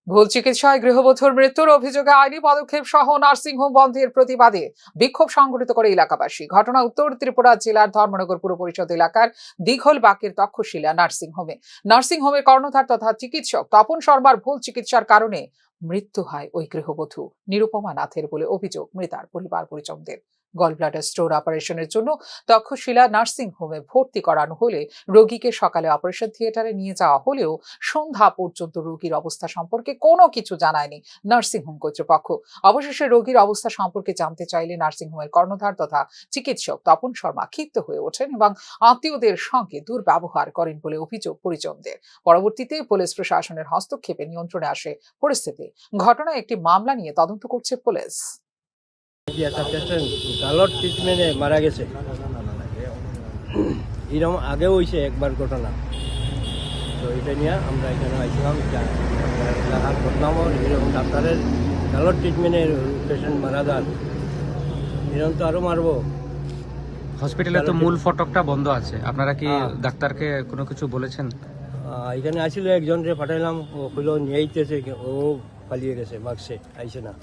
ভুল চিকিৎসায় গৃহবধূর মৃত্যুর অভিযোগে আইনি পদক্ষেপ সহ নার্সিংহোম বন্ধের প্রতিবাদে বিক্ষোভ সংগঠিত করে এলাকাবাসী। ঘটনা উত্তর ত্রিপুরা জেলার ধর্মনগর পুর পরিষদ এলাকার দীঘলবাকের তক্ষশিলা নার্সিংহোমের কর্ণধার তথা চিকিৎসক তপন শর্মার ভুল চিকিৎসার কারণে মৃত্যু হয় ওই গৃহবধূ নিরুপমা নাথের বলে অভিযোগ মৃতার পরিবার পরিজনদের। গল ব্লাডার স্টোর অপারেশনের জন্য তক্ষশিলা নার্সিং হোমে ভর্তি করানো হলে রোগীকে সকালে অপারেশন থিয়েটারে নিয়ে যাওয়া হলেও সন্ধ্যা পর্যন্ত রোগীর অবস্থা সম্পর্কে কোনো কিছু জানায়নি নার্সিং হোম কর্তৃপক্ষ। অবশেষে রোগীর অবস্থা সম্পর্কে জানতে চাইলে নার্সিং হোমের কর্ণধার তথা চিকিৎসক তপন শর্মা ক্ষিপ্ত হয়ে ওঠেন এবং আত্মীয়দের সঙ্গে দুর্ব্যবহার করেন বলে অভিযোগ পরিজনদের। পরবর্তীতে পুলিশ প্রশাসনের হস্তক্ষেপে নিয়ন্ত্রণে আসে পরিস্থিতি। ঘটনায় একটি মামলা নিয়ে তদন্ত করছে পুলিশ। গালর ট্রিটমেন্টে মারা গেছে, এরকম আগেও হয়েছে একবার ঘটনা। তো এটা নিয়ে আমরা এখানে আইছিলাম, এলাকার বদনামও এরকম ডাক্তারের গালর ট্রিটমেন্টের পেশেন্ট মারা যান, এরকম তো আরও মারবো। হসপিটালে তো মূল ফটকটা বন্ধ আছে, আপনারা কি ডাক্তারকে কোনো কিছু বলেছেন? এখানে আসলে একজনকে পাঠাইলাম, ও হইলো নিয়ে আইতেছে, ও পালিয়ে গেছে, বাক্সে আইসে না।